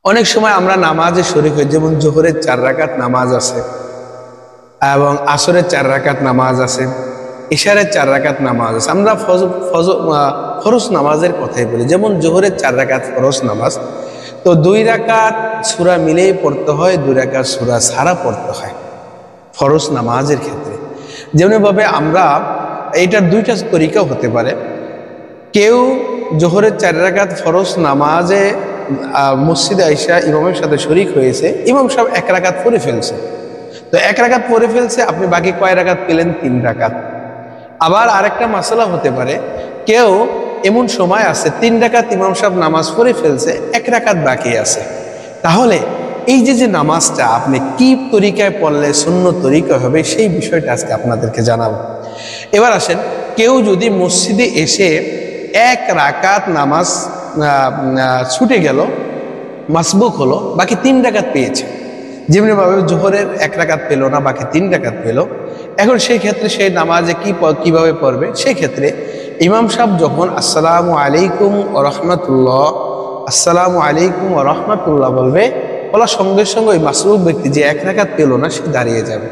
অনেক সময় আমরা নামাজে শরীক হই, যেমন জোহরের 4 রাকাত নামাজ আছে এবং আসরের 4 রাকাত নামাজ আছে, ইশারের 4 রাকাত নামাজ আছে। আমরা ফরজ নামাজের কথাই বলি, যেমন জোহরের 4 রাকাত ফরজ নামাজ, তো 2 রাকাত সূরা মিলেই পড়তে হয়, 2 রাকাত সূরা ছাড়া পড়তে হয় ফরজ নামাজের ক্ষেত্রে। যেমনভাবে আমরা এইটার 2টা তরিকা হতে পারে। কেউ জোহরের 4 রাকাত ফরজ নামাজে মসজিদে আইসা ইমামের সাথে শরীক হয়েছে, ইমাম সাহেব 1 রাকাত পড়ে ফেলছে, তো 1 রাকাত পড়ে ফেলছে, আপনি বাকি কয় রাকাত পেলেন? 3 রাকাত। আবার আরেকটা মাসালা হতে পারে, কেউ এমন সময় আছে 3 রাকাত ইমাম সাহেব নামাজ পড়ে ফেলছে, 1 রাকাত বাকি আছে। তাহলে এই যে নামাজটা আপনি কি তরিকায় পড়লে সুন্নত তরিকা হবে, সেই বিষয়টা আজকে আপনাদেরকে জানাবো। এবার আসেন, কেউ যদি মসজিদে এসে 1 রাকাত নামাজ ছুটে গেল, মাসবুক হলো, বাকি 3 রাকাত পেয়েছে, যেমনিভাবে জোহরের 1 রাকাত পেল না, বাকি 3 রাকাত পেল। এখন সেই ক্ষেত্রে সেই নামাজে কিভাবে পড়বে? সেই ক্ষেত্রে ইমাম সাহেব যখন আসসালামু আলাইকুম ওয়া রাহমাতুল্লাহ, আসসালামু আলাইকুম ওয়া রাহমাতুল্লাহ বলবে, বলার সঙ্গে সঙ্গে ওই মাসবুক ব্যক্তি যে 1 রাকাত পেল না, সে দাঁড়িয়ে যাবে।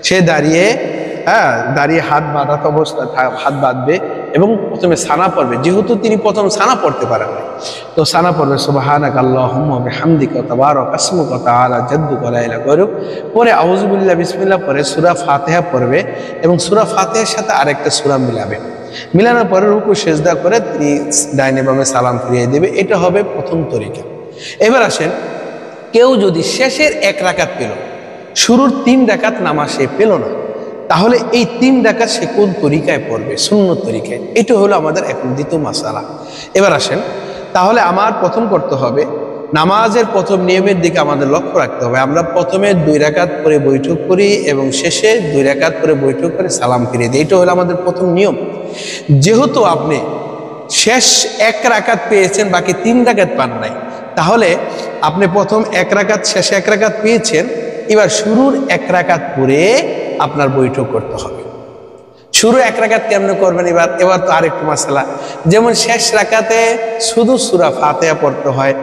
সে দাঁড়িয়ে হাত বাঁধা অবস্থায় হাত বাঁধবে এবং প্রথমে সানা পড়বে, যেহেতু তিনি প্রথম সানা পড়তে পারেন না, তো সানা পড়বে সুবহানাকা আল্লাহুম্মা বিহামদিকা তাবারাকা ইসমুকা তাআলা জাদ্দুকা লা ইলাহা গায়রুক, পরে আউযু বিল্লাহি বিসমিল্লাহ পরে সূরা ফাতিহা পড়বে এবং সূরা ফাতিহার সাথে আরেকটা সূরা মিলানোর পরে রুকু সেজদা করে তিনি ডাইনে বামে সালাম ফিরিয়ে দেবে। এটা হবে প্রথম তরিকা। এবার আসেন, কেউ যদি শেষের 1 রাকাত পেল, শুরুর 3 রাকাত নামাজ সে পেল না, তাহলে এই 3 রাকাত সে কোন তরিকায় পড়বে? সুন্নত তরিকায়। এটা হলো আমাদের এখন দ্বিতীয় মাসালা। এবার আসেন, তাহলে আমার প্রথম করতে হবে, নামাজের প্রথম নিয়মের দিকে আমাদের লক্ষ্য রাখতে হবে। আমরা প্রথমে 2 রাকাত করে বৈঠক করি এবং শেষে 2 রাকাত করে বৈঠক করে সালাম ফিরিয়ে দিই। এটা হলো আমাদের প্রথম নিয়ম। যেহেতু আপনি শেষ 1 রাকাত পেয়েছেন, বাকি 3 রাকাত পান নাই, তাহলে আপনি প্রথম 1 রাকাত, শেষে 1 রাকাত পেয়েছেন, এবার শুরুর 1 রাকাত পরে আপনার বৈঠক করতে হবে। শুরু 1 রাকাত কেমনে করবেন? এবার তো আরেকটু মাসালা, যেমন শেষ রাকাতে শুধু সূরা ফাতিহা পড়তে হয়,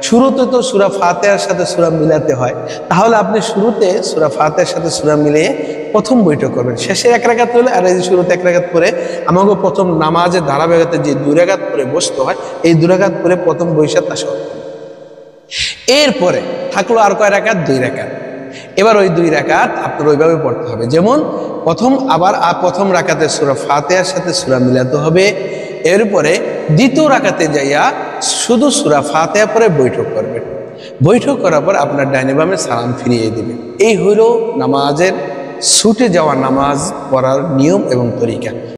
শুরুতে তো সূরা ফাতিহার সাথে সূরা মিলাতে হয়, তাহলে আপনি শুরুতে সূরা ফাতিহার সাথে সূরা মিলিয়ে প্রথম বৈঠক করবেন। শেষে 1 রাকাত হলে, আর এই যে শুরুতে 1 রাকাত পরে আমাকে প্রথম নামাজের ধারাবাহিকতা যে 2 রাকাত করে বসতে হয়, এই 2 রাকাত করে প্রথম বৈশাখ তাশাহুদ। এরপরে থাকলো আর কয় রাকাত? 2 রাকাত। এবার ওই 2 রাকাত আপনার ওইভাবে পড়তে হবে, যেমন প্রথম রাকাতে সূরা ফাতিহার সাথে সূরা মিলাতে হবে। এরপরে দ্বিতীয় রাকাতে যাইয়া শুধু সূরা ফাতিহা পরে বৈঠক করবেন। বৈঠক করার পর আপনার ডাইনে বামে সালাম ফিরিয়ে দিবেন। এই হলো নামাজের ছুটে যাওয়া নামাজ পড়ার নিয়ম এবং তরিকা।